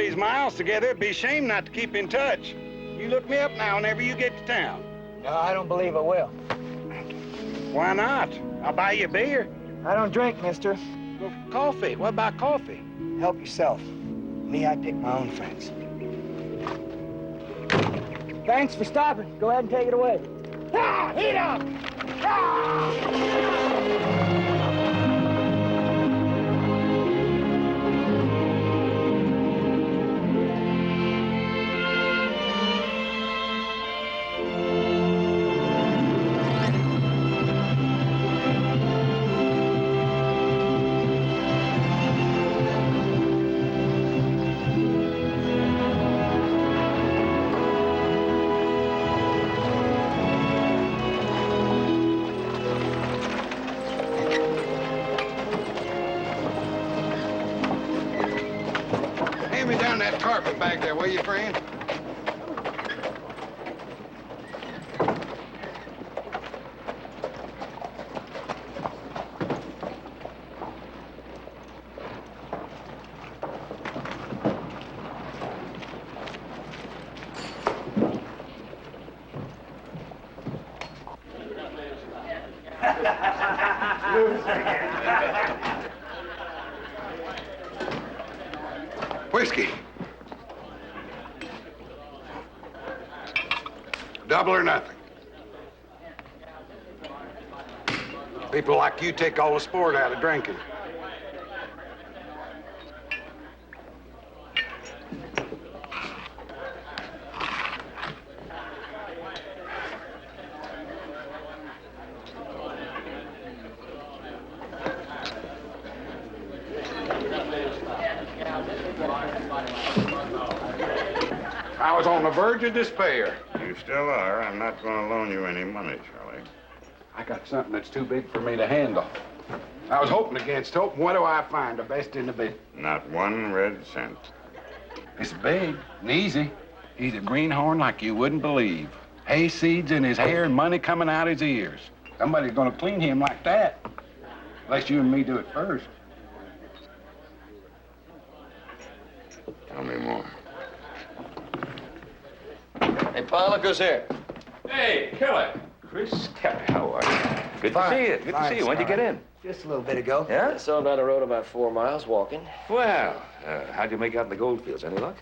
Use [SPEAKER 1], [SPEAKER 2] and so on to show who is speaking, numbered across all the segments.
[SPEAKER 1] these miles together, it'd be a shame not to keep in touch. You look me up now whenever you get to town.
[SPEAKER 2] No, I don't believe I will.
[SPEAKER 1] Why not? I'll buy you a beer.
[SPEAKER 2] I don't drink, mister.
[SPEAKER 1] Well, coffee. What about coffee?
[SPEAKER 2] Help yourself. Me, I pick my own friends. Thanks for stopping. Go ahead and take it away. Ah, heat up!
[SPEAKER 1] Hand me down that carpet back there, will you, friend? Whiskey. Double or nothing. People like you take all the sport out of drinking. I was on the verge of despair.
[SPEAKER 3] You still are. I'm not going to loan you any money, Charlie.
[SPEAKER 1] I got something that's too big for me to handle. I was hoping against hope. What do I find? The best in the business.
[SPEAKER 3] Not one red cent.
[SPEAKER 1] It's big and easy. He's a greenhorn like you wouldn't believe. Hay seeds in his hair and money coming out his ears. Somebody's gonna clean him like that. Unless you and me do it first.
[SPEAKER 3] Tell me more.
[SPEAKER 4] Hey, Pa, look who's here.
[SPEAKER 5] Hey, Kelly. Chris Kelly, how are you? Good to see you. Good to see you. When'd you get in?
[SPEAKER 2] Just a little bit ago.
[SPEAKER 4] Yeah? I saw him down the road about 4 miles walking.
[SPEAKER 5] Well, how'd you make out in the gold fields? Any luck?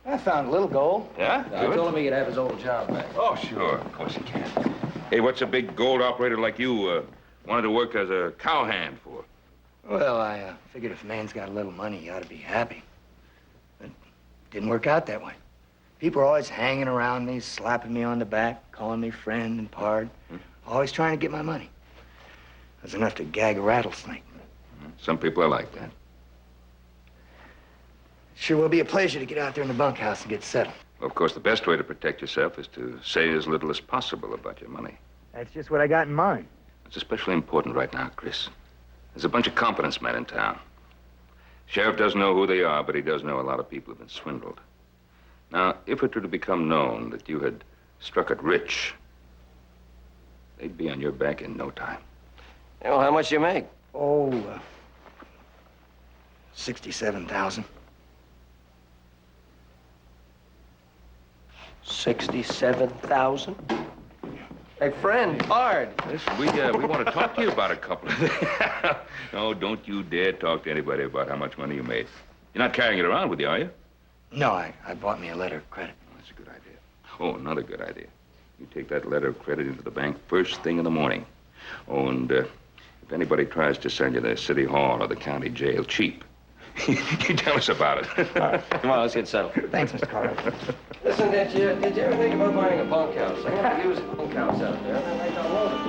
[SPEAKER 2] I found a little gold.
[SPEAKER 5] Yeah?
[SPEAKER 4] I told him he could have his old job back.
[SPEAKER 5] Oh, sure. Of course he can. Hey, what's a big gold operator like you wanted to work as a cowhand for?
[SPEAKER 2] Well, I figured if a man's got a little money, he ought to be happy. But it didn't work out that way. People are always hanging around me, slapping me on the back, calling me friend and pard, always trying to get my money. It was enough to gag a rattlesnake.
[SPEAKER 5] Some people are like that.
[SPEAKER 2] Sure will be a pleasure to get out there in the bunkhouse and get settled.
[SPEAKER 5] Of course, the best way to protect yourself is to say as little as possible about your money.
[SPEAKER 2] That's just what I got in mind.
[SPEAKER 5] It's especially important right now, Chris. There's a bunch of confidence men in town. Sheriff doesn't know who they are, but he does know a lot of people have been swindled. Now, if it were to become known that you had struck it rich, they'd be on your back in no time.
[SPEAKER 4] Yeah, well, how much you make?
[SPEAKER 2] Oh, 67,000.
[SPEAKER 4] 67,000? Hey, friend, pard.
[SPEAKER 5] Listen, we want to talk to you about a couple of... No, don't you dare talk to anybody about how much money you made. You're not carrying it around with you, are you?
[SPEAKER 2] No, I bought me a letter of credit.
[SPEAKER 5] Oh, that's a good idea. Oh, another good idea. You take that letter of credit into the bank first thing in the morning. Oh, and if anybody tries to send you to the city hall or the county jail cheap, you tell us about it.
[SPEAKER 4] All right, come on, let's get settled.
[SPEAKER 2] Thanks, Mr. Carter.
[SPEAKER 4] Listen, did you ever think about buying a bunkhouse? I want to use a bunkhouse out there. I might not load it.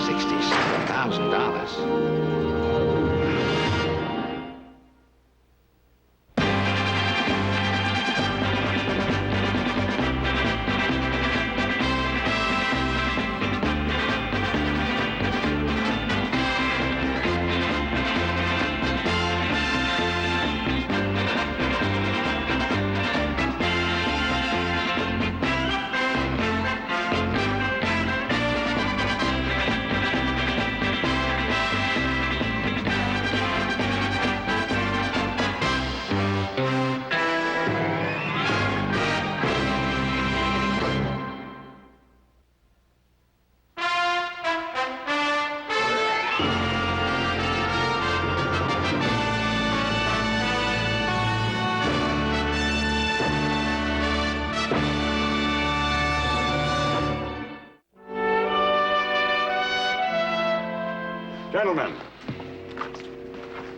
[SPEAKER 5] $67,000.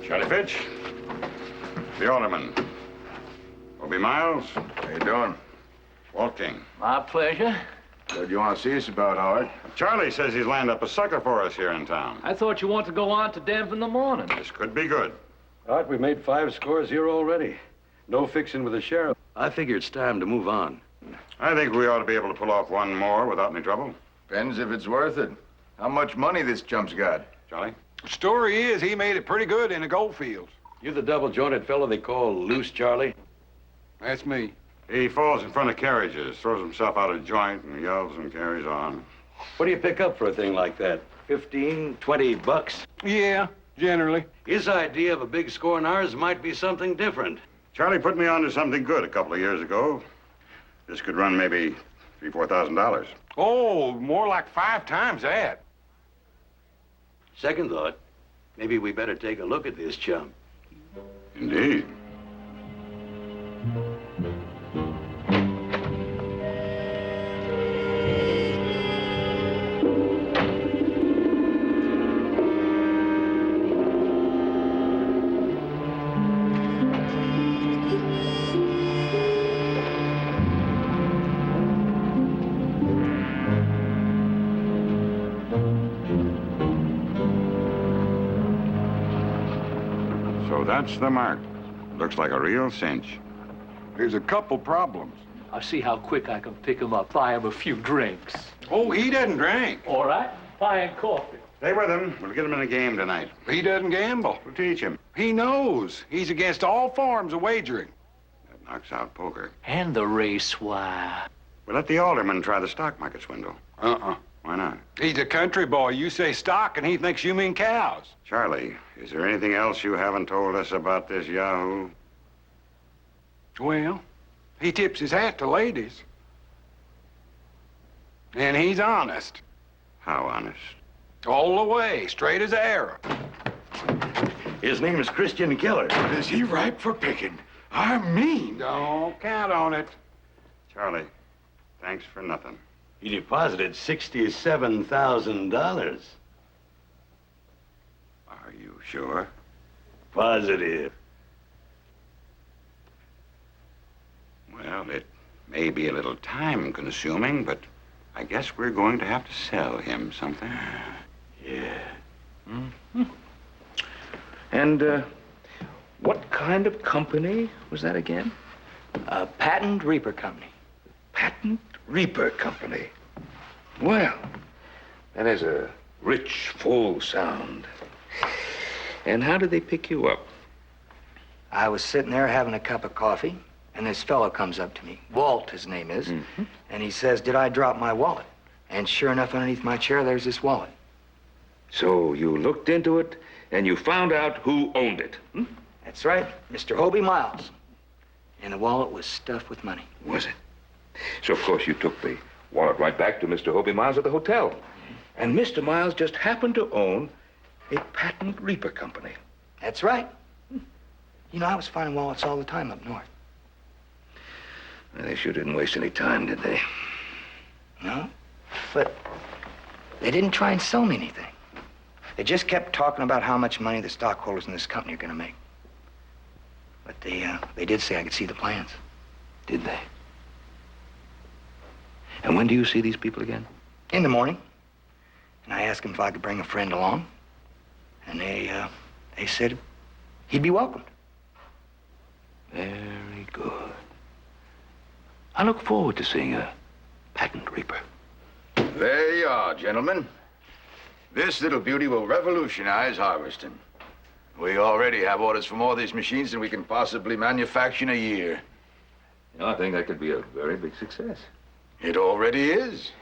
[SPEAKER 3] Charlie Fitch. The alderman. Obie Miles.
[SPEAKER 6] How you doing?
[SPEAKER 3] Walt King.
[SPEAKER 7] My pleasure.
[SPEAKER 6] What do you want to see us about, Howard?
[SPEAKER 3] Charlie says he's lined up a sucker for us here in town.
[SPEAKER 7] I thought you wanted to go on to Denver in the morning.
[SPEAKER 3] This could be good.
[SPEAKER 8] Art, we made 5 scores here already. No fixing with the sheriff.
[SPEAKER 9] I figure it's time to move on.
[SPEAKER 3] I think we ought to be able to pull off one more without any trouble.
[SPEAKER 6] Depends if it's worth it. How much money this chump's got?
[SPEAKER 3] Charlie?
[SPEAKER 1] The story is he made it pretty good in the gold fields.
[SPEAKER 9] You the double-jointed fellow they call Loose Charlie?
[SPEAKER 1] That's me.
[SPEAKER 3] He falls in front of carriages, throws himself out of joint, and yells and carries on.
[SPEAKER 9] What do you pick up for a thing like that? 15, 20 bucks?
[SPEAKER 1] Yeah, generally.
[SPEAKER 9] His idea of a big score in ours might be something different.
[SPEAKER 3] Charlie put me on to something good a couple of years ago. This could run maybe $3,000 to $4,000.
[SPEAKER 1] Oh, more like 5 times that.
[SPEAKER 9] Second thought, maybe we better take a look at this chump.
[SPEAKER 3] Indeed. So that's the mark. Looks like a real cinch.
[SPEAKER 1] There's a couple problems.
[SPEAKER 7] I'll see how quick I can pick him up, buy him a few drinks.
[SPEAKER 1] Oh, he doesn't drink.
[SPEAKER 7] All right, buying coffee.
[SPEAKER 3] Stay with him. We'll get him in a game tonight.
[SPEAKER 1] He doesn't gamble.
[SPEAKER 3] We'll teach him.
[SPEAKER 1] He knows. He's against all forms of wagering.
[SPEAKER 3] That knocks out poker.
[SPEAKER 7] And the race, why?
[SPEAKER 3] We'll let the alderman try the stock market swindle.
[SPEAKER 1] Uh-uh.
[SPEAKER 3] Why not?
[SPEAKER 1] He's a country boy. You say stock, and he thinks you mean cows.
[SPEAKER 3] Charlie, is there anything else you haven't told us about this Yahoo?
[SPEAKER 1] Well, he tips his hat to ladies. And he's honest.
[SPEAKER 3] How honest?
[SPEAKER 1] All the way, straight as an arrow.
[SPEAKER 9] His name is Christian Keller.
[SPEAKER 6] Is he ripe for picking? I mean.
[SPEAKER 1] Don't count on it.
[SPEAKER 3] Charlie, thanks for nothing.
[SPEAKER 9] He deposited $67,000.
[SPEAKER 3] Are you sure?
[SPEAKER 9] Positive.
[SPEAKER 3] Well, it may be a little time-consuming, but I guess we're going to have to sell him something.
[SPEAKER 9] Yeah.
[SPEAKER 5] Mm-hmm. And, what kind of company was that again?
[SPEAKER 2] A patent reaper company.
[SPEAKER 5] Patent Reaper Company. Well, that has a rich, full sound. And how did they pick you up?
[SPEAKER 2] I was sitting there having a cup of coffee, and this fellow comes up to me. Walt, his name is.
[SPEAKER 5] Mm-hmm.
[SPEAKER 2] And he says, did I drop my wallet? And sure enough, underneath my chair, there's this wallet.
[SPEAKER 5] So you looked into it, and you found out who owned it. Hmm?
[SPEAKER 2] That's right, Mr. Obie Miles. And the wallet was stuffed with money.
[SPEAKER 5] Was it? So, of course, you took the wallet right back to Mr. Obie Miles at the hotel. And Mr. Miles just happened to own a patent reaper company.
[SPEAKER 2] That's right. You know, I was finding wallets all the time up north.
[SPEAKER 5] Well, they sure didn't waste any time, did they?
[SPEAKER 2] No, but they didn't try and sell me anything. They just kept talking about how much money the stockholders in this company are going to make. But they did say I could see the plans.
[SPEAKER 5] Did they? And when do you see these people again?
[SPEAKER 2] In the morning. And I asked him if I could bring a friend along. And they said he'd be welcomed.
[SPEAKER 5] Very good. I look forward to seeing a patent reaper.
[SPEAKER 6] There you are, gentlemen. This little beauty will revolutionize harvesting. We already have orders for more of these machines than we can possibly manufacture in a year.
[SPEAKER 5] You know, I think that could be a very big success.
[SPEAKER 6] It already is.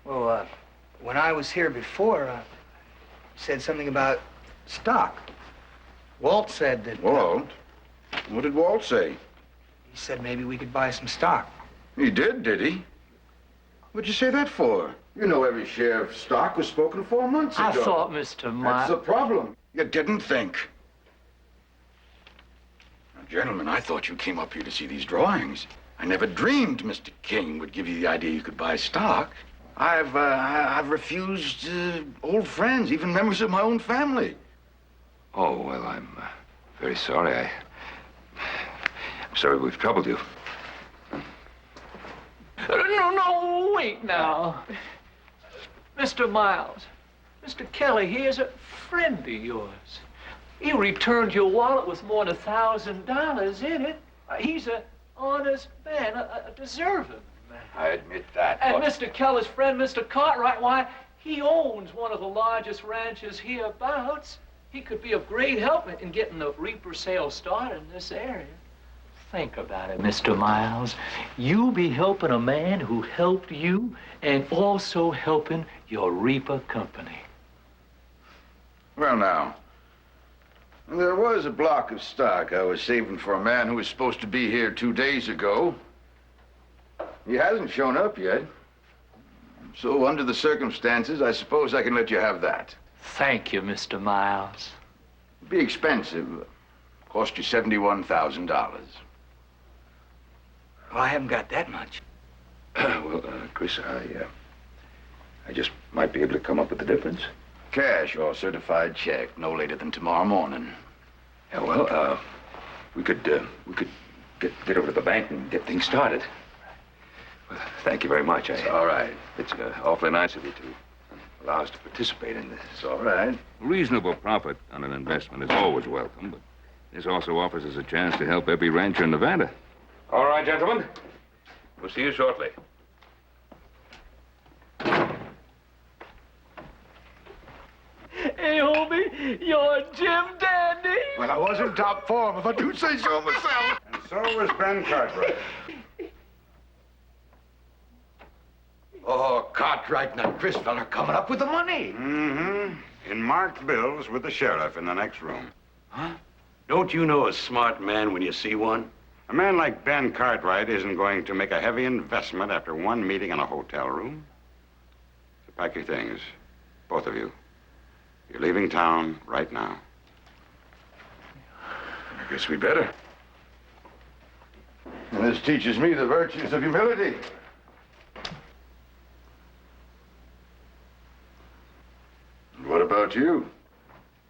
[SPEAKER 2] Well, when I was here before, you said something about stock. Walt said that...
[SPEAKER 6] Walt? What did Walt say?
[SPEAKER 2] He said maybe we could buy some stock.
[SPEAKER 6] He did he? What'd you say that for? You know every share of stock was spoken for months ago.
[SPEAKER 7] I thought, Mr.
[SPEAKER 6] That's the
[SPEAKER 7] Miles...
[SPEAKER 6] problem. You didn't think. Now, gentlemen, I thought you came up here to see these drawings. I never dreamed Mr. King would give you the idea you could buy stock. I've refused old friends, even members of my own family.
[SPEAKER 5] Oh, well, I'm very sorry. I'm sorry we've troubled you.
[SPEAKER 7] No, wait now. Mr. Miles, Mr. Kelly, he is a friend of yours. He returned your wallet with more than $1,000 in it. He's an honest man, a deserving man.
[SPEAKER 3] I admit that.
[SPEAKER 7] And Mr. Kelly's friend, Mr. Cartwright, why, he owns one of the largest ranches hereabouts. He could be of great help in getting the reaper sale started in this area. Think about it, Mr. Miles. You be helping a man who helped you and also helping your reaper company.
[SPEAKER 6] Well, now, there was a block of stock I was saving for a man who was supposed to be here 2 days ago. He hasn't shown up yet. So, under the circumstances, I suppose I can let you have that.
[SPEAKER 7] Thank you, Mr. Miles.
[SPEAKER 6] It'd be expensive. Cost you $71,000.
[SPEAKER 2] Well, I haven't got that much.
[SPEAKER 5] Well, Chris, I just might be able to come up with the difference.
[SPEAKER 6] Cash or certified check, no later than tomorrow morning.
[SPEAKER 5] Yeah, well, we could get over to the bank and get things started. Well, thank you very much.
[SPEAKER 6] It's all right.
[SPEAKER 5] It's awfully nice of you to allow us to participate in this.
[SPEAKER 6] It's all right.
[SPEAKER 5] Reasonable profit on an investment is always welcome, but this also offers us a chance to help every rancher in Nevada. All right, gentlemen. We'll see you shortly.
[SPEAKER 7] Hey, homie, you're Jim Dandy.
[SPEAKER 6] Well, I was in top form, if I do say so myself.
[SPEAKER 1] And so was Ben Cartwright.
[SPEAKER 6] Oh, Cartwright and that Criswell are coming up with the money.
[SPEAKER 1] Mm-hmm. In marked bills with the sheriff in the next room.
[SPEAKER 8] Huh? Don't you know a smart man when you see one?
[SPEAKER 1] A man like Ben Cartwright isn't going to make a heavy investment after one meeting in a hotel room. So pack your things, both of you. You're leaving town right now.
[SPEAKER 6] I guess we better. And this teaches me the virtues of humility. And what about you?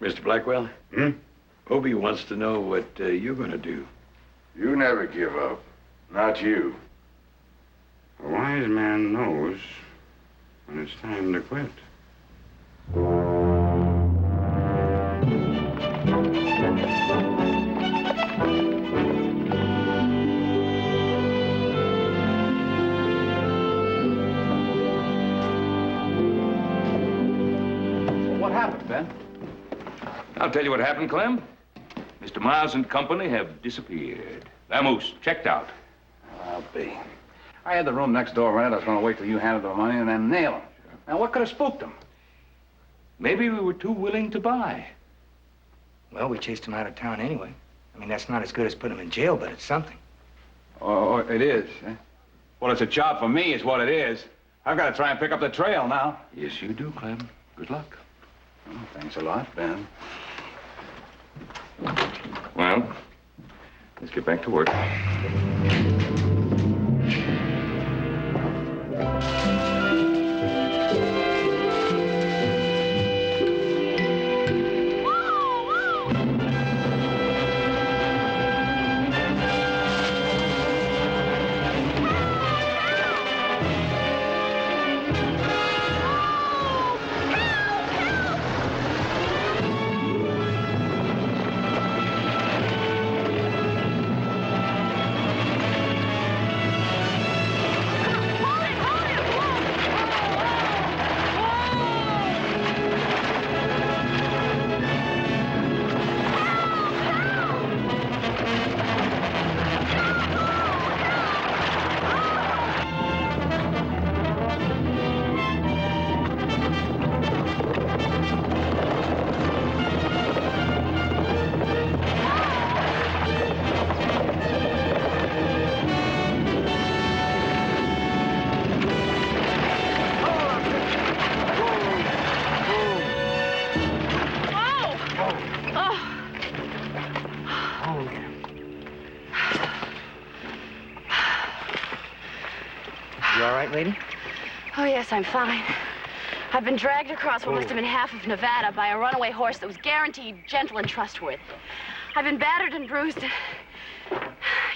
[SPEAKER 8] Mr. Blackwell?
[SPEAKER 1] Hmm?
[SPEAKER 8] Obie wants to know what you're going to do.
[SPEAKER 6] You never give up. Not you.
[SPEAKER 1] A wise man knows when it's time to quit.
[SPEAKER 9] What happened, Ben?
[SPEAKER 5] I'll tell you what happened, Clem. Mr. Miles and company have disappeared. Vamoose, checked out.
[SPEAKER 9] I'll be. I had the room next door rented. I was going to wait till you handed the money and then nail him. Now, what could have spooked him?
[SPEAKER 5] Maybe we were too willing to buy.
[SPEAKER 2] Well, we chased him out of town anyway. I mean, that's not as good as putting him in jail, but it's something.
[SPEAKER 9] Oh, it is. Eh? Well, it's a job for me, is what it is. I've got to try and pick up the trail now.
[SPEAKER 5] Yes, you do, Clem. Good luck.
[SPEAKER 9] Oh, thanks a lot, Ben.
[SPEAKER 5] Well, let's get back to work.
[SPEAKER 2] You all right, lady?
[SPEAKER 10] Oh, yes, I'm fine. I've been dragged across what must have been half of Nevada by a runaway horse that was guaranteed gentle and trustworthy. I've been battered and bruised.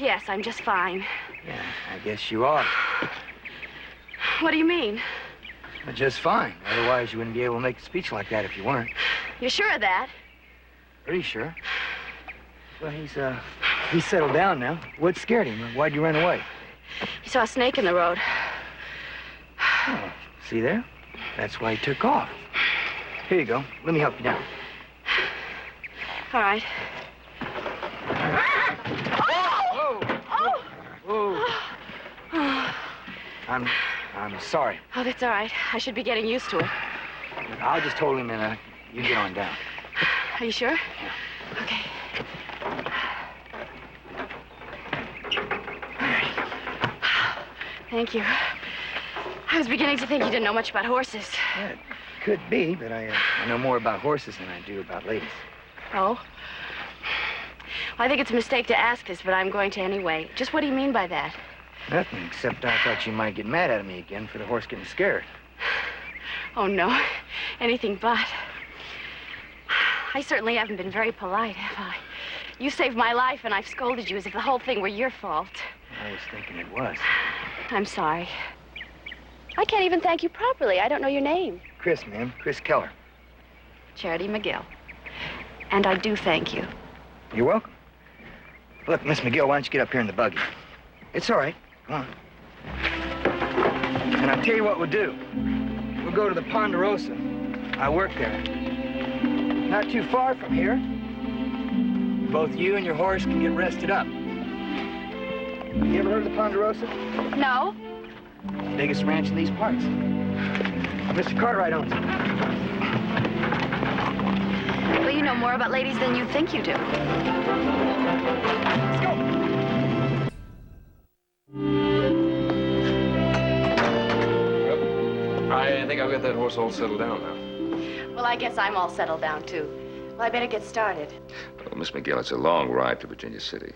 [SPEAKER 10] Yes, I'm just fine.
[SPEAKER 2] Yeah, I guess you are.
[SPEAKER 10] What do you mean?
[SPEAKER 2] Well, just fine. Otherwise, you wouldn't be able to make a speech like that if you weren't.
[SPEAKER 10] You're sure of that?
[SPEAKER 2] Pretty sure. Well, he's settled down now. What scared him? Why'd you run away?
[SPEAKER 10] He saw a snake in the road.
[SPEAKER 2] Oh, see there? That's why he took off. Here you go. Let me help you down.
[SPEAKER 10] All right.
[SPEAKER 2] Whoa. I'm sorry.
[SPEAKER 10] Oh, that's all right. I should be getting used to it.
[SPEAKER 2] I'll just hold him and you get on down.
[SPEAKER 10] Are you sure?
[SPEAKER 2] Yeah.
[SPEAKER 10] Okay. Thank you. I was beginning to think you didn't know much about horses.
[SPEAKER 2] Yeah, it could be, but I know more about horses than I do about ladies.
[SPEAKER 10] Oh? Well, I think it's a mistake to ask this, but I'm going to anyway. Just what do you mean by that?
[SPEAKER 2] Nothing, except I thought you might get mad at me again for the horse getting scared.
[SPEAKER 10] Oh, no. Anything but. I certainly haven't been very polite, have I? You saved my life, and I've scolded you as if the whole thing were your fault.
[SPEAKER 2] I was thinking it was.
[SPEAKER 10] I'm sorry. I can't even thank you properly. I don't know your name.
[SPEAKER 2] Chris, ma'am. Chris Keller.
[SPEAKER 10] Charity McGill. And I do thank you.
[SPEAKER 2] You're welcome. Look, Miss McGill, why don't you get up here in the buggy? It's all right. Come on. And I'll tell you what we'll do. We'll go to the Ponderosa. I work there. Not too far from here. Both you and your horse can get rested up. You ever heard of the Ponderosa?
[SPEAKER 10] No.
[SPEAKER 2] Biggest ranch in these parts. Mr. Cartwright owns it.
[SPEAKER 10] Well, you know more about ladies than you think you do.
[SPEAKER 2] Let's go.
[SPEAKER 4] I think I've got that horse all settled down now.
[SPEAKER 10] Well, I guess I'm all settled down, too. Well, I better get started.
[SPEAKER 5] Well, Miss McGill, it's a long ride to Virginia City.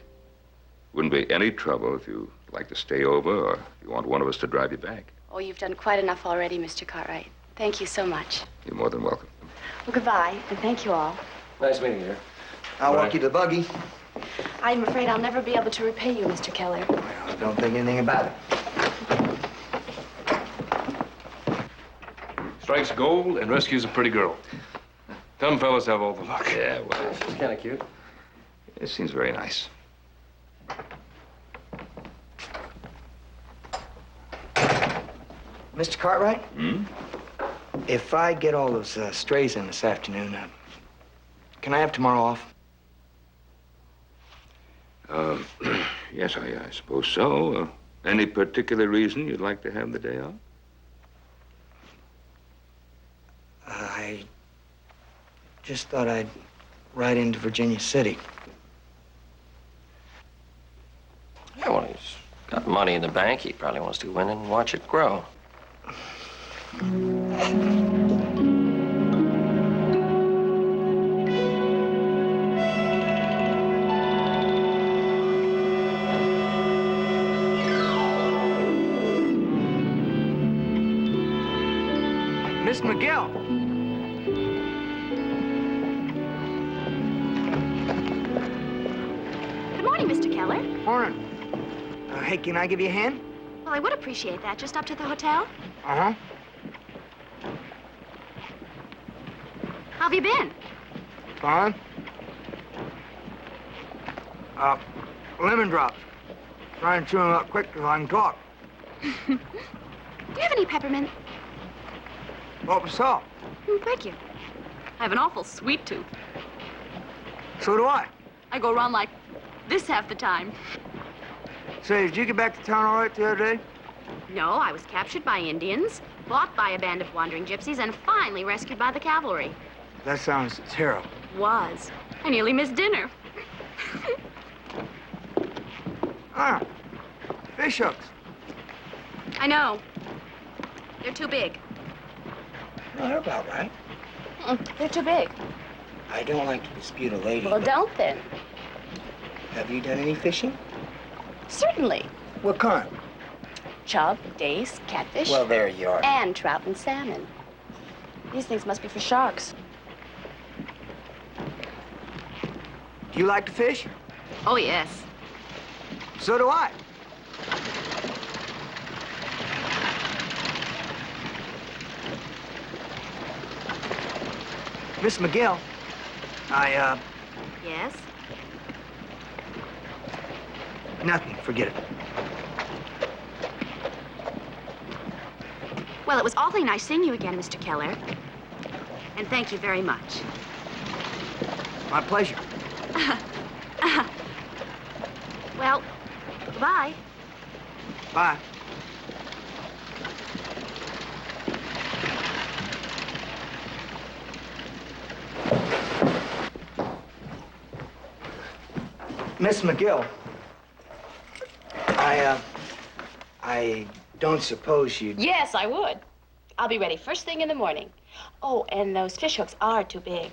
[SPEAKER 5] Wouldn't be any trouble if you'd like to stay over or if you want one of us to drive you back.
[SPEAKER 10] Oh, you've done quite enough already, Mr. Cartwright. Thank you so much.
[SPEAKER 5] You're more than welcome.
[SPEAKER 10] Well, goodbye, and thank you all.
[SPEAKER 4] Nice meeting you.
[SPEAKER 2] I'll walk you to the buggy.
[SPEAKER 10] I'm afraid I'll never be able to repay you, Mr. Keller.
[SPEAKER 2] Well, don't think anything about it.
[SPEAKER 4] Strikes gold and rescues a pretty girl. Some fellas have all the luck.
[SPEAKER 5] Yeah, well,
[SPEAKER 4] She's kind of cute.
[SPEAKER 5] it seems very nice.
[SPEAKER 2] Mr. Cartwright?
[SPEAKER 5] Hmm?
[SPEAKER 2] If I get all those strays in this afternoon, can I have tomorrow off?
[SPEAKER 5] Yes, I suppose so. Any particular reason you'd like to have the day off?
[SPEAKER 2] I just thought I'd ride into Virginia City.
[SPEAKER 4] Yeah, well, he's got money in the bank. He probably wants to go in and watch it grow.
[SPEAKER 2] Miss McGill.
[SPEAKER 10] Good morning, Mr. Keller.
[SPEAKER 2] Morning. Hey, can I give you a hand?
[SPEAKER 10] Well, I would appreciate that. Just up to the hotel.
[SPEAKER 2] Uh-huh.
[SPEAKER 10] How have you been?
[SPEAKER 2] Fine. Lemon drops. Try and chew them up quick so I can talk.
[SPEAKER 10] Do you have any peppermint?
[SPEAKER 2] What was salt?
[SPEAKER 10] Thank you. I have an awful sweet tooth.
[SPEAKER 2] So do I.
[SPEAKER 10] I go around like this half the time.
[SPEAKER 2] Say, did you get back to town all right the other day?
[SPEAKER 10] No, I was captured by Indians, bought by a band of wandering gypsies, and finally rescued by the cavalry.
[SPEAKER 2] That sounds terrible.
[SPEAKER 10] Was. I nearly missed dinner.
[SPEAKER 2] Ah, fish hooks.
[SPEAKER 10] I know. They're too big.
[SPEAKER 2] No, they're about right.
[SPEAKER 10] They're too big.
[SPEAKER 2] I don't like to dispute a lady.
[SPEAKER 10] Well,
[SPEAKER 2] but
[SPEAKER 10] don't then.
[SPEAKER 2] have you done any fishing?
[SPEAKER 10] Certainly.
[SPEAKER 2] What kind?
[SPEAKER 10] Chub, dace, catfish.
[SPEAKER 2] Well, there you are.
[SPEAKER 10] And trout and salmon. These things must be for sharks.
[SPEAKER 2] Do you like to fish?
[SPEAKER 10] Oh, yes.
[SPEAKER 2] So do I. Miss McGill,
[SPEAKER 10] Yes?
[SPEAKER 2] Nothing. Forget it.
[SPEAKER 10] Well, it was awfully nice seeing you again, Mr. Keller. And thank you very much.
[SPEAKER 2] My pleasure.
[SPEAKER 10] Well, goodbye.
[SPEAKER 2] Bye. Miss McGill, I don't suppose you'd...
[SPEAKER 10] Yes, I would. I'll be ready first thing in the morning. Oh, and those fish hooks are too big.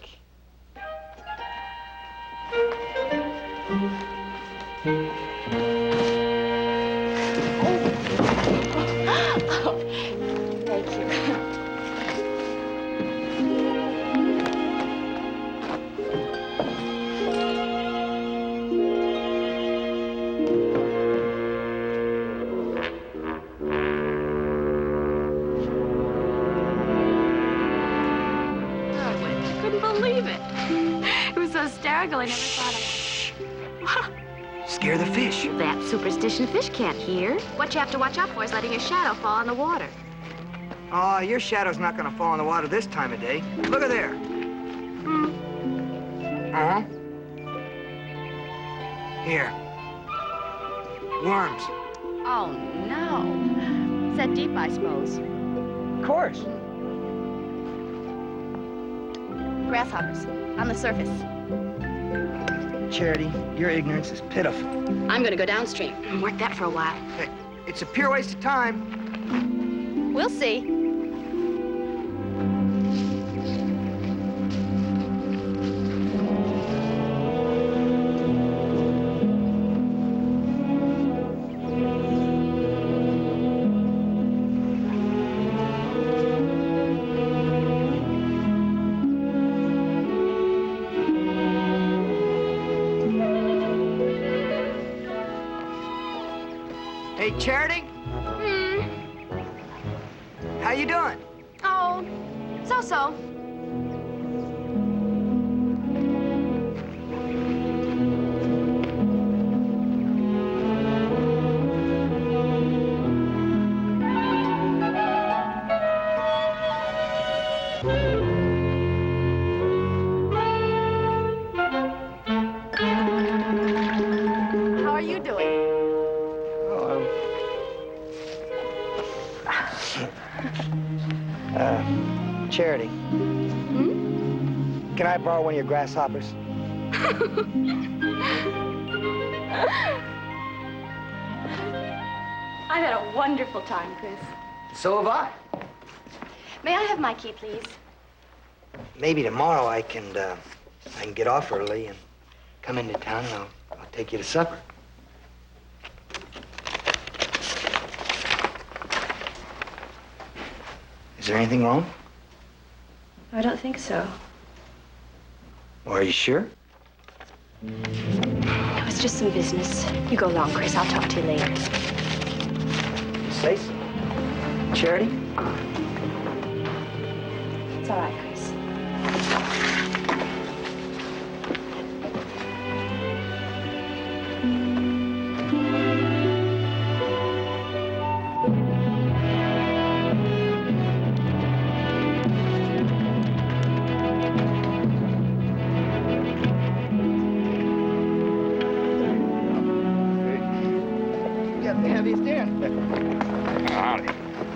[SPEAKER 10] Oh, thank you. I couldn't believe it. It was so hysterical, I never thought
[SPEAKER 2] Scare the fish.
[SPEAKER 10] That superstition fish can't hear. What you have to watch out for is letting your shadow fall in the water.
[SPEAKER 2] Oh, your shadow's not gonna fall in the water this time of day. Look at there. Uh-huh. Here. Worms.
[SPEAKER 10] Oh, no. It's that deep, I suppose.
[SPEAKER 2] Of course.
[SPEAKER 10] Grasshoppers, on the surface.
[SPEAKER 2] Charity, your ignorance is pitiful.
[SPEAKER 10] I'm gonna go downstream and work that for a while.
[SPEAKER 2] Hey, it's a pure waste of time.
[SPEAKER 10] We'll see.
[SPEAKER 2] Hey, Charity? How you doing?
[SPEAKER 10] Oh, so-so. How are you doing?
[SPEAKER 2] Charity. Can I borrow one of your grasshoppers?
[SPEAKER 10] I've had a wonderful time, Chris.
[SPEAKER 2] So have I.
[SPEAKER 10] May I have my key, please?
[SPEAKER 2] Maybe tomorrow I can get off early and come into town and I'll take you to supper. Is there anything wrong?
[SPEAKER 10] I don't think so.
[SPEAKER 2] Well, are you sure?
[SPEAKER 10] It was just some business. You go along, Chris. I'll talk to you later.
[SPEAKER 2] You say so. Charity?
[SPEAKER 10] It's all right, Chris.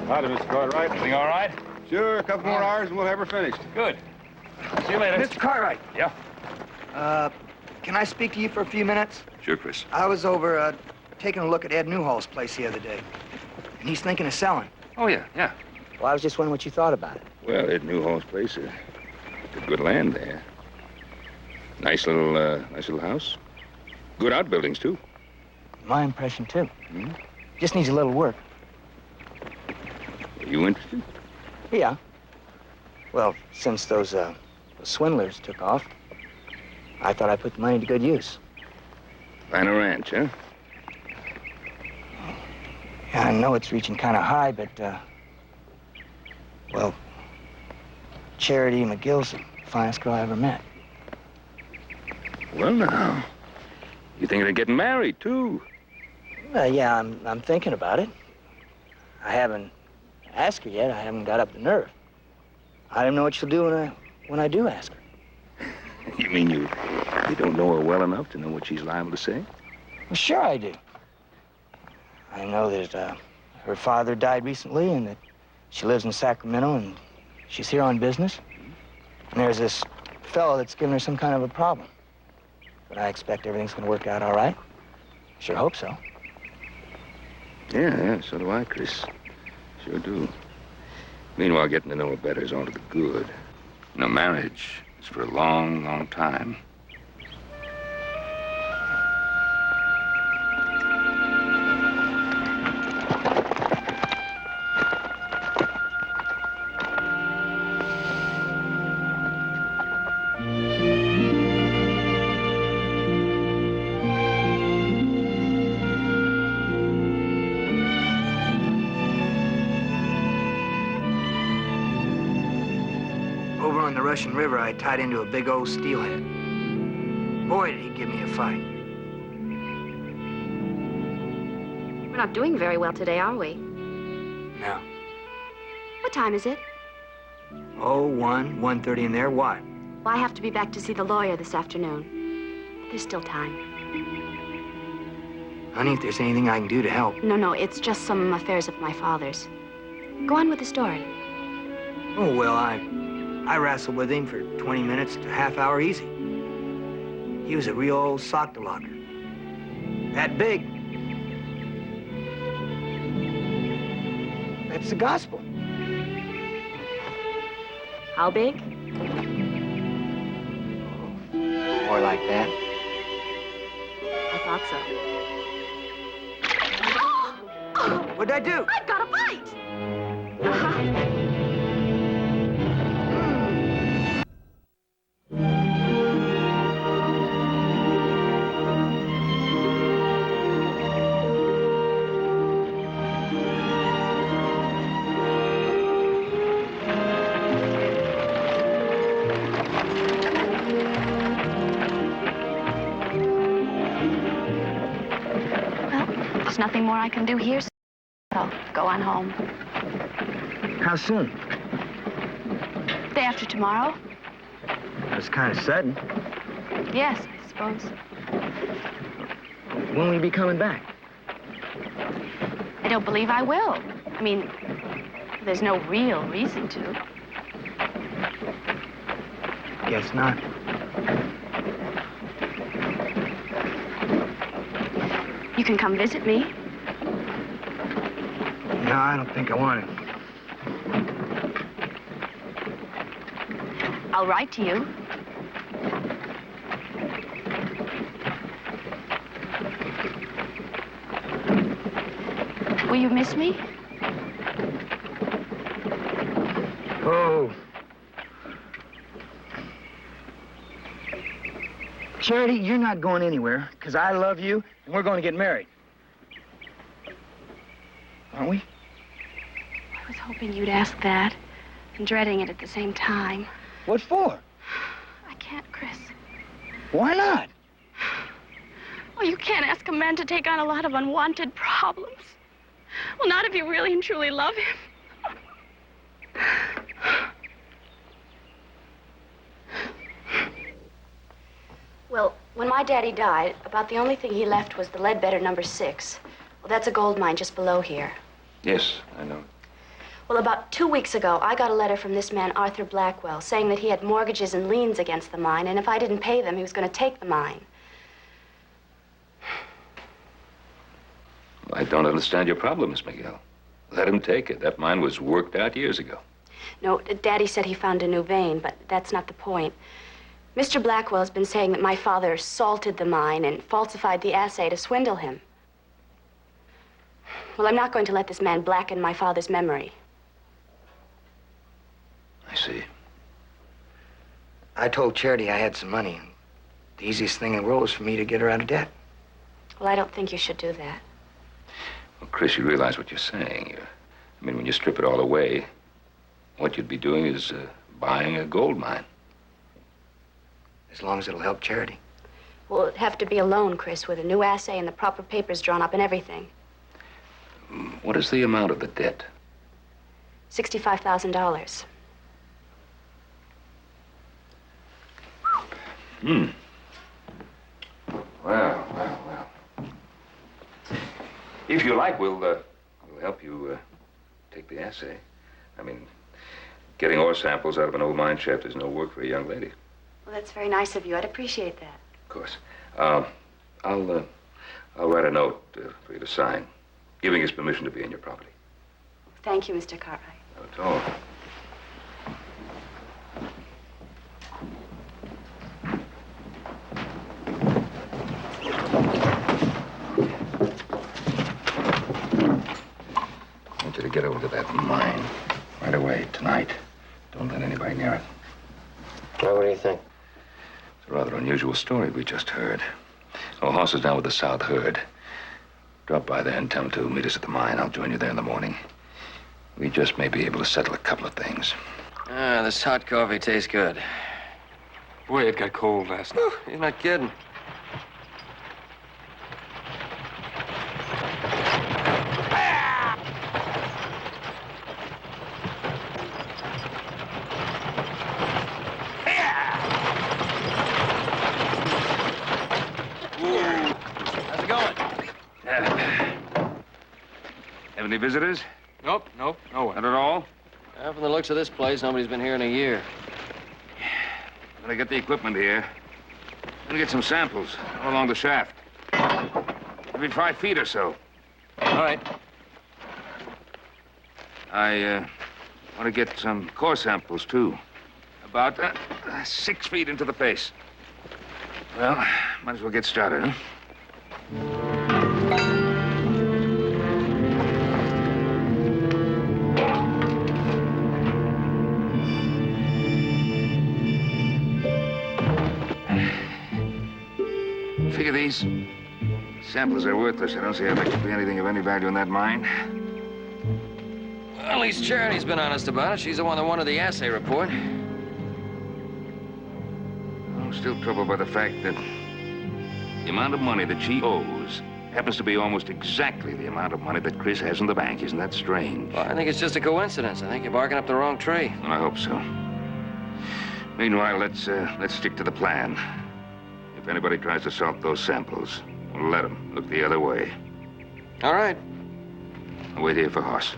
[SPEAKER 8] Howdy, Mr. Cartwright. Everything all right? Sure, a couple more hours and we'll have her finished. Good. See you later.
[SPEAKER 2] Mr. Cartwright.
[SPEAKER 8] Yeah?
[SPEAKER 2] Can I speak to you for a few minutes?
[SPEAKER 5] Sure, Chris.
[SPEAKER 2] I was over, taking a look at Ed Newhall's place the other day. And he's thinking of selling.
[SPEAKER 5] Oh, yeah, yeah.
[SPEAKER 2] Well, I was just wondering what you thought about it.
[SPEAKER 5] Well, Ed Newhall's place, got good land there. Nice little house. Good outbuildings, too.
[SPEAKER 2] My impression, too. Just needs a little work.
[SPEAKER 5] Are you interested?
[SPEAKER 2] Yeah. Well, since those swindlers took off, I thought I put the money to good use.
[SPEAKER 5] Buying a ranch, huh?
[SPEAKER 2] Yeah, I know it's reaching kind of high, but, well, Charity McGill's the finest girl I ever met.
[SPEAKER 5] Well, now, you thinking of getting married, too?
[SPEAKER 2] Yeah, I'm thinking about it. I haven't asked her yet. I haven't got up the nerve. I don't know what she'll do when I do ask her.
[SPEAKER 5] You mean you don't know her well enough to know what she's liable to say?
[SPEAKER 2] Well, sure I do. I know that her father died recently and that she lives in Sacramento and she's here on business. And there's this fellow that's giving her some kind of a problem. But I expect everything's going to work out all right. Sure hope so.
[SPEAKER 5] Yeah, so do I, Chris. Sure do. Meanwhile, getting to know her better is all to the good. No, marriage is for a long, long time.
[SPEAKER 2] Over on the Russian River, I tied into a big old steelhead. Boy, did he give me a fight.
[SPEAKER 10] We're not doing very well today, are we?
[SPEAKER 2] No.
[SPEAKER 10] What time is it?
[SPEAKER 2] Oh, 1:30 in there. Why?
[SPEAKER 10] Well, I have to be back to see the lawyer this afternoon. But there's still time.
[SPEAKER 2] Honey, if there's anything I can do to help.
[SPEAKER 10] No, it's just some affairs of my father's. Go on with the story.
[SPEAKER 2] Oh, well, I wrestled with him for 20 minutes to a half hour easy. He was a real old sock-to-locker. That big. That's the gospel.
[SPEAKER 10] How big?
[SPEAKER 2] More like that.
[SPEAKER 10] I thought so.
[SPEAKER 2] What'd I do?
[SPEAKER 10] I've got a bite! There's nothing more I can do here, so I'll go on home.
[SPEAKER 2] How soon?
[SPEAKER 10] Day after tomorrow?
[SPEAKER 2] That's kind of sudden.
[SPEAKER 10] Yes, I suppose.
[SPEAKER 2] When will you be coming back?
[SPEAKER 10] I don't believe I will. I mean, there's no real reason to.
[SPEAKER 2] Guess not.
[SPEAKER 10] You can come visit me.
[SPEAKER 2] No, I don't think I want to.
[SPEAKER 10] I'll write to you. Will you miss me?
[SPEAKER 2] Oh. Charity, you're not going anywhere, because I love you, and we're going to get married. Aren't we?
[SPEAKER 10] I was hoping you'd ask that, and dreading it at the same time.
[SPEAKER 2] What for?
[SPEAKER 10] I can't, Chris.
[SPEAKER 2] Why not?
[SPEAKER 10] Oh, you can't ask a man to take on a lot of unwanted problems. Well, not if you really and truly love him. Well, when my daddy died, about the only thing he left was the Ledbetter No. 6. Well, that's a gold mine just below here.
[SPEAKER 5] Yes, I know.
[SPEAKER 10] Well, about 2 weeks ago, I got a letter from this man, Arthur Blackwell, saying that he had mortgages and liens against the mine, and if I didn't pay them, he was going to take the mine.
[SPEAKER 5] I don't understand your problem, Miss Miguel. Let him take it. That mine was worked out years ago.
[SPEAKER 10] No, Daddy said he found a new vein, but that's not the point. Mr. Blackwell's been saying that my father salted the mine and falsified the assay to swindle him. Well, I'm not going to let this man blacken my father's memory.
[SPEAKER 5] I see.
[SPEAKER 2] I told Charity I had some money, and the easiest thing in the world was for me to get her out of debt.
[SPEAKER 10] Well, I don't think you should do that.
[SPEAKER 5] Well, Chris, you realize what you're saying. I mean, when you strip it all away, what you'd be doing is buying a gold mine.
[SPEAKER 2] As long as it'll help Charity.
[SPEAKER 10] Well, it'd have to be a loan, Chris, with a new assay and the proper papers drawn up and everything.
[SPEAKER 5] What is the amount of the debt?
[SPEAKER 10] $65,000.
[SPEAKER 5] Well. If you like, we'll help you take the assay. I mean, getting ore samples out of an old mine shaft is no work for a young lady.
[SPEAKER 10] Well, that's very nice of you. I'd appreciate that.
[SPEAKER 5] Of course. I'll write a note for you to sign, giving us permission to be in your property.
[SPEAKER 10] Thank you, Mr. Cartwright.
[SPEAKER 5] Not at all. I want you to get over to that mine right away tonight. Don't let anybody near it.
[SPEAKER 4] Well, what do you think?
[SPEAKER 5] It's a rather unusual story we just heard. Oh, horse is down with the south herd. Drop by there and tell him to meet us at the mine. I'll join you there in the morning. We just may be able to settle a couple of things.
[SPEAKER 4] This hot coffee tastes good.
[SPEAKER 8] Boy, it got cold last night.
[SPEAKER 4] You're not kidding. How's it going?
[SPEAKER 5] Have any visitors?
[SPEAKER 8] Nope, no one.
[SPEAKER 5] Not at all?
[SPEAKER 4] From the looks of this place, nobody's been here in a year.
[SPEAKER 5] I'm gonna get the equipment here. I'm gonna get some samples all along the shaft. Every 5 feet or so.
[SPEAKER 8] All right.
[SPEAKER 5] I want to get some core samples, too. About 6 feet into the face. Well, might as well get started, huh? Figure these samples are worthless. I don't see how there could be anything of any value in that mine.
[SPEAKER 4] Well, at least Charity's been honest about it. She's the one that wanted the assay report.
[SPEAKER 5] I'm still troubled by the fact that the amount of money that she owes happens to be almost exactly the amount of money that Chris has in the bank. Isn't that strange?
[SPEAKER 4] Well, I think it's just a coincidence. I think you're barking up the wrong tree.
[SPEAKER 5] Well, I hope so. Meanwhile, let's stick to the plan. If anybody tries to salt those samples, we'll let them look the other way.
[SPEAKER 4] All right.
[SPEAKER 5] I'll wait here for Hoss.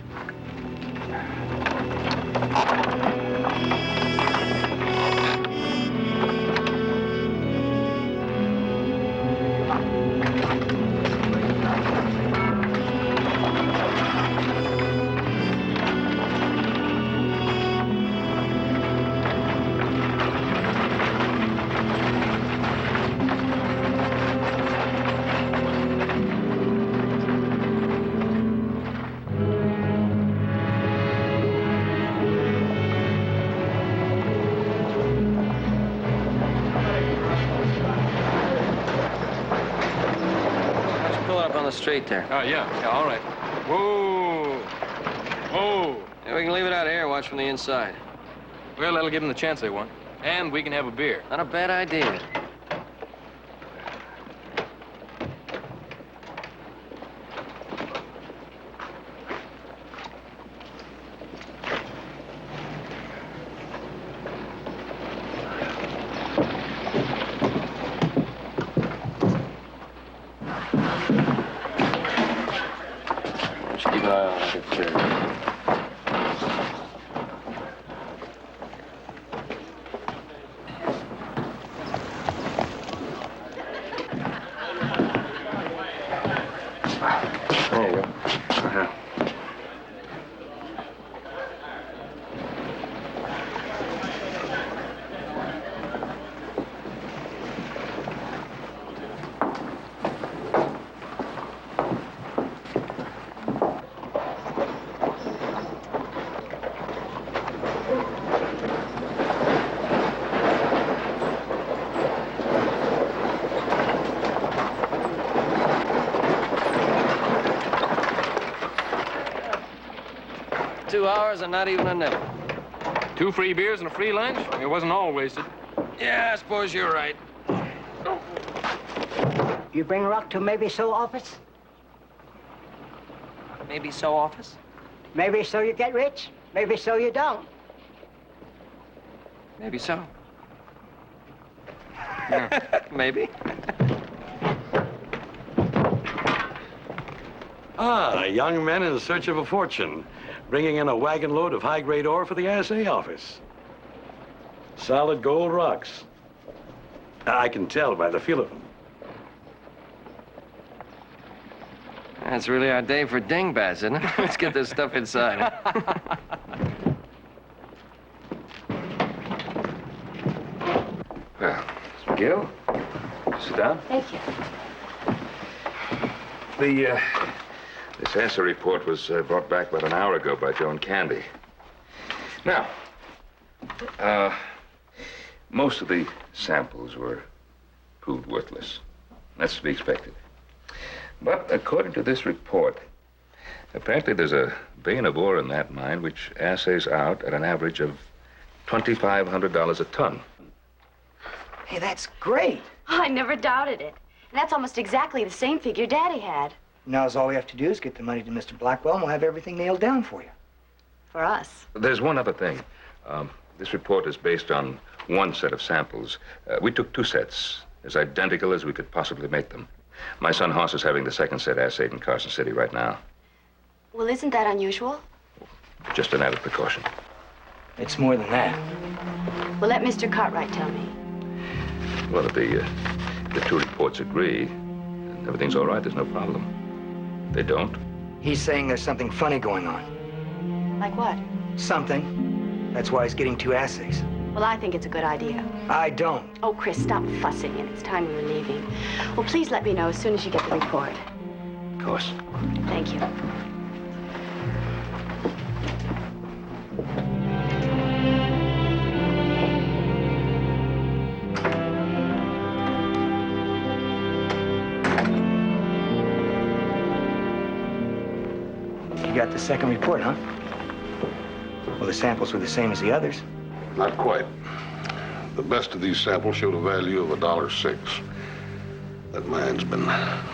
[SPEAKER 4] On the street there.
[SPEAKER 8] Oh, yeah, all right. Whoa.
[SPEAKER 4] Yeah, we can leave it out here, watch from the inside.
[SPEAKER 8] Well, that'll give them the chance they want. And we can have a beer.
[SPEAKER 4] Not a bad idea.
[SPEAKER 8] Keep an eye on that chair.
[SPEAKER 5] There you go. Uh-huh.
[SPEAKER 4] 2 hours and not even a nickel.
[SPEAKER 7] 2 free beers and a free lunch? It wasn't all wasted.
[SPEAKER 4] Yeah, I suppose you're right.
[SPEAKER 11] You bring her up to maybe so office?
[SPEAKER 4] Maybe so, office?
[SPEAKER 11] Maybe so you get rich, maybe so you don't.
[SPEAKER 4] Maybe so. Yeah, maybe.
[SPEAKER 12] Young men in search of a fortune, bringing in a wagon load of high-grade ore for the assay office. Solid gold rocks. I can tell by the feel of them.
[SPEAKER 4] That's really our day for dingbats, isn't it? Let's get this stuff inside.
[SPEAKER 5] Well, Gil, sit down.
[SPEAKER 10] Thank you.
[SPEAKER 5] This assay report was brought back about an hour ago by Joan Candy. Now, most of the samples were proved worthless. That's to be expected. But according to this report, apparently there's a vein of ore in that mine which assays out at an average of $2,500 a ton.
[SPEAKER 2] Hey, that's great.
[SPEAKER 10] Oh, I never doubted it. And that's almost exactly the same figure Daddy had.
[SPEAKER 2] Now, all we have to do is get the money to Mr. Blackwell, and we'll have everything nailed down for you.
[SPEAKER 10] For us.
[SPEAKER 5] There's one other thing. This report is based on one set of samples. We took 2 sets, as identical as we could possibly make them. My son Hoss is having the second set assayed in Carson City right now.
[SPEAKER 10] Well, isn't that unusual?
[SPEAKER 5] Just an added precaution.
[SPEAKER 2] It's more than that.
[SPEAKER 10] Well, let Mr. Cartwright tell me.
[SPEAKER 5] Well, if the 2 reports agree, and everything's all right, there's no problem. They don't?
[SPEAKER 2] He's saying there's something funny going on.
[SPEAKER 10] Like what?
[SPEAKER 2] Something. That's why he's getting 2 assays.
[SPEAKER 10] Well, I think it's a good idea.
[SPEAKER 2] I don't.
[SPEAKER 10] Oh, Chris, stop fussing, and it's time we were leaving. Well, please let me know as soon as you get the report.
[SPEAKER 5] Of course.
[SPEAKER 10] Thank you.
[SPEAKER 2] You got the second report, huh? Well, the samples were the same as the others.
[SPEAKER 13] Not quite. The best of these samples showed a value of $1.06. That mine's been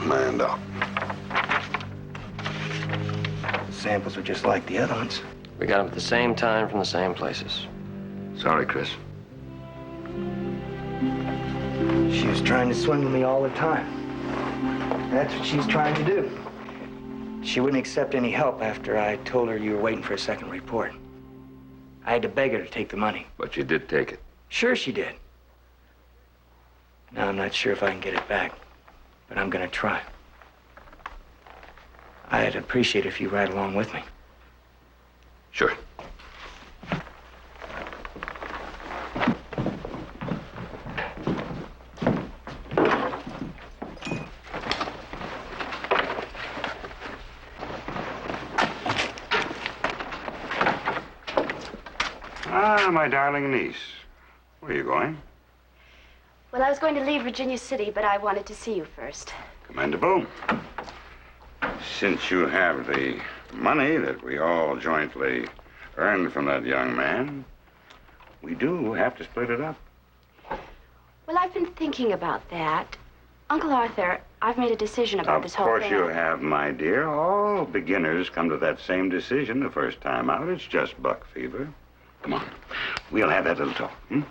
[SPEAKER 13] mined out.
[SPEAKER 2] The samples were just like the other ones.
[SPEAKER 4] We got them at the same time from the same places.
[SPEAKER 5] Sorry, Chris.
[SPEAKER 2] She was trying to swindle me all the time. That's what she's trying to do. She wouldn't accept any help after I told her you were waiting for a second report. I had to beg her to take the money.
[SPEAKER 5] But you did take it.
[SPEAKER 2] Sure she did. Now, I'm not sure if I can get it back, but I'm gonna try. I'd appreciate it if you ride along with me.
[SPEAKER 5] Sure.
[SPEAKER 3] My darling niece. Where are you going?
[SPEAKER 10] Well, I was going to leave Virginia City, but I wanted to see you first.
[SPEAKER 3] Commendable. Since you have the money that we all jointly earned from that young man, we do have to split it up.
[SPEAKER 10] Well, I've been thinking about that. Uncle Arthur, I've made a decision about this whole thing.
[SPEAKER 3] Of course you have, my dear. All beginners come to that same decision the first time out. It's just buck fever. Come on. We'll have that little talk, hmm?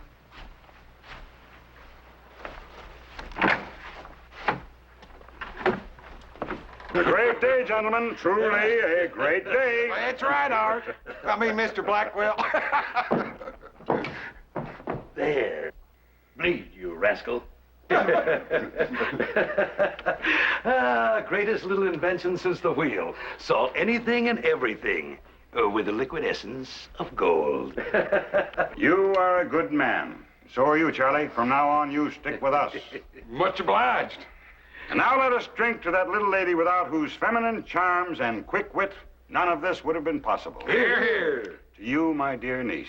[SPEAKER 3] A great day, gentlemen. Truly a great day.
[SPEAKER 1] That's right, Art. I mean, Mr. Blackwell.
[SPEAKER 12] There. Bleed, you rascal. Greatest little invention since the wheel. Salt anything and everything. With the liquid essence of gold.
[SPEAKER 3] You are a good man. So are you, Charlie. From now on, you stick with us.
[SPEAKER 1] Much obliged.
[SPEAKER 3] And now let us drink to that little lady without whose feminine charms and quick wit, none of this would have been possible.
[SPEAKER 1] Hear, hear.
[SPEAKER 3] To you, my dear niece,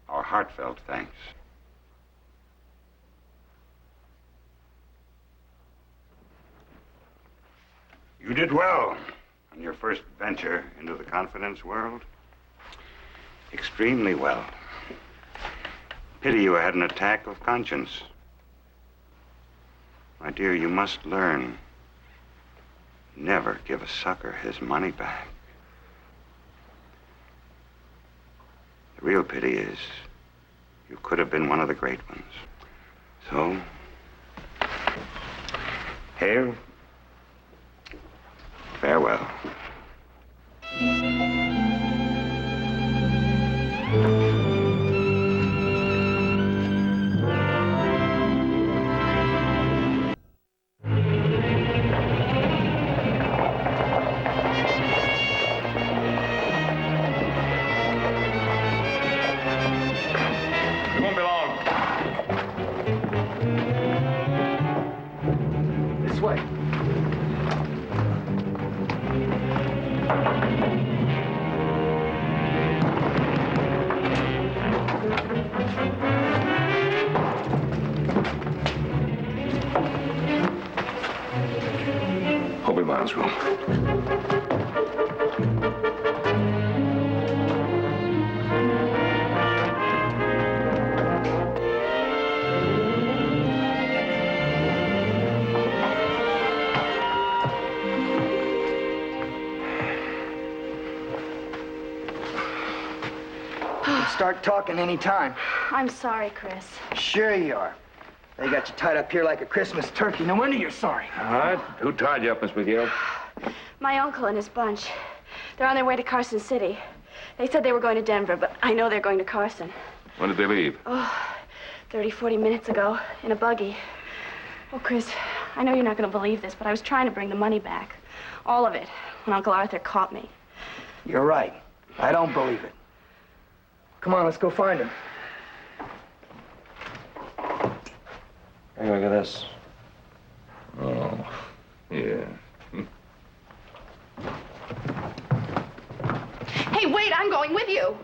[SPEAKER 3] our heartfelt thanks. You did well. on your first venture into the confidence world? Extremely well. Pity you had an attack of conscience. My dear, you must learn. Never give a sucker his money back. The real pity is you could have been one of the great ones. So, here, farewell.
[SPEAKER 8] It won't be long.
[SPEAKER 2] This way.
[SPEAKER 5] Obi-Wan's room.
[SPEAKER 2] Start talking any time.
[SPEAKER 10] I'm sorry, Chris.
[SPEAKER 2] Sure you are. They got you tied up here like a Christmas turkey. No wonder you're sorry.
[SPEAKER 5] All right. Who tied you up, Miss McGill?
[SPEAKER 10] My uncle and his bunch. They're on their way to Carson City. They said they were going to Denver, but I know they're going to Carson.
[SPEAKER 5] When did they leave?
[SPEAKER 10] Oh, 30, 40 minutes ago, in a buggy. Oh, Chris, I know you're not going to believe this, but I was trying to bring the money back. All of it, when Uncle Arthur caught me.
[SPEAKER 2] You're right. I don't believe it. Come on, let's go find him.
[SPEAKER 4] Hey, look at this.
[SPEAKER 5] Oh, yeah.
[SPEAKER 10] Hey, wait, I'm going with you.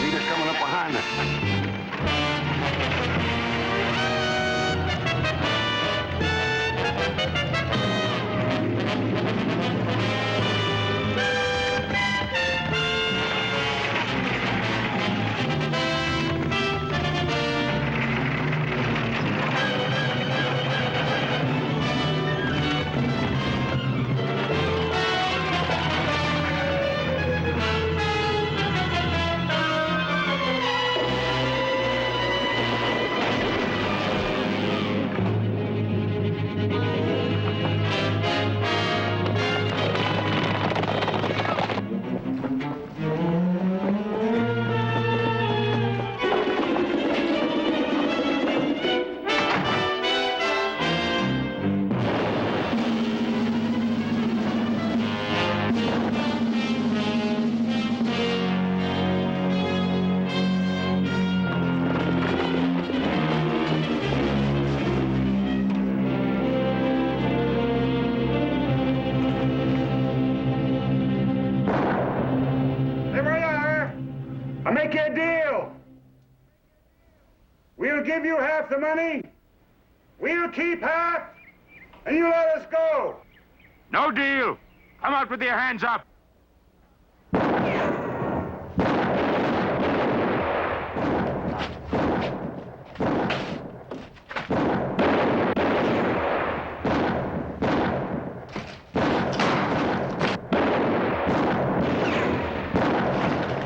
[SPEAKER 1] Peter's coming up behind us.
[SPEAKER 6] Make a deal. We'll give you half the money. We'll keep half, and you let us go.
[SPEAKER 8] No deal. Come out with your hands up.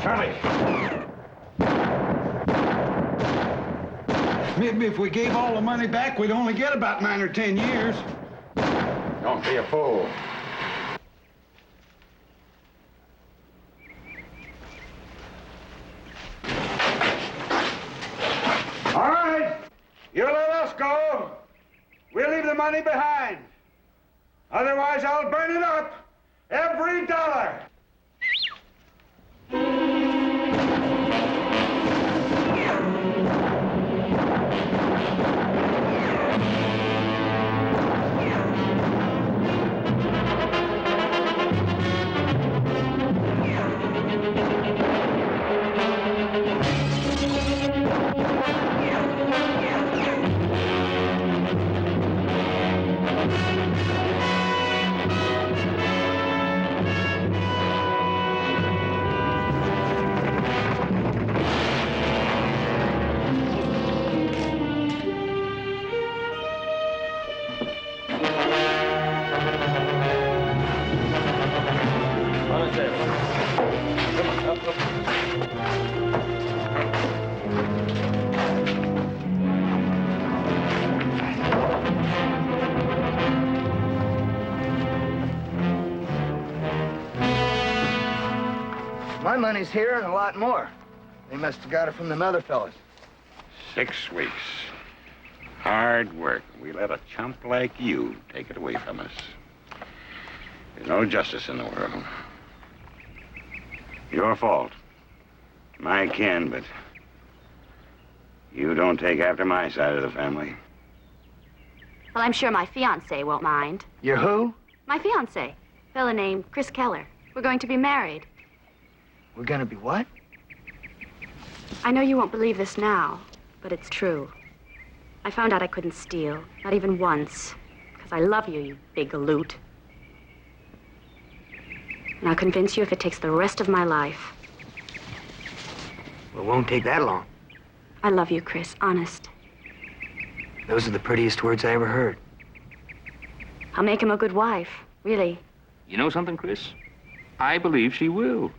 [SPEAKER 1] Charlie. Maybe if we gave all the money back, we'd only get about 9 or 10 years.
[SPEAKER 6] Don't be a fool.
[SPEAKER 14] All right. You let us go. We'll leave the money behind. Otherwise, I'll burn it up. Every dollar.
[SPEAKER 2] My money's here and a lot more. They must have got it from them other fellas.
[SPEAKER 3] 6 weeks. Hard work. We let a chump like you take it away from us. There's no justice in the world. Your fault. My kin, but you don't take after my side of the family.
[SPEAKER 10] Well, I'm sure my fiancé won't mind.
[SPEAKER 2] You're who?
[SPEAKER 10] My fiancé, a fella named Chris Keller. We're going to be married.
[SPEAKER 2] We're gonna be what?
[SPEAKER 10] I know you won't believe this now, but it's true. I found out I couldn't steal, not even once, because I love you, you big loot. And I'll convince you if it takes the rest of my life.
[SPEAKER 2] Well, it won't take that long.
[SPEAKER 10] I love you, Chris, honest.
[SPEAKER 2] Those are the prettiest words I ever heard.
[SPEAKER 10] I'll make him a good wife, really.
[SPEAKER 5] You know something, Chris? I believe she will.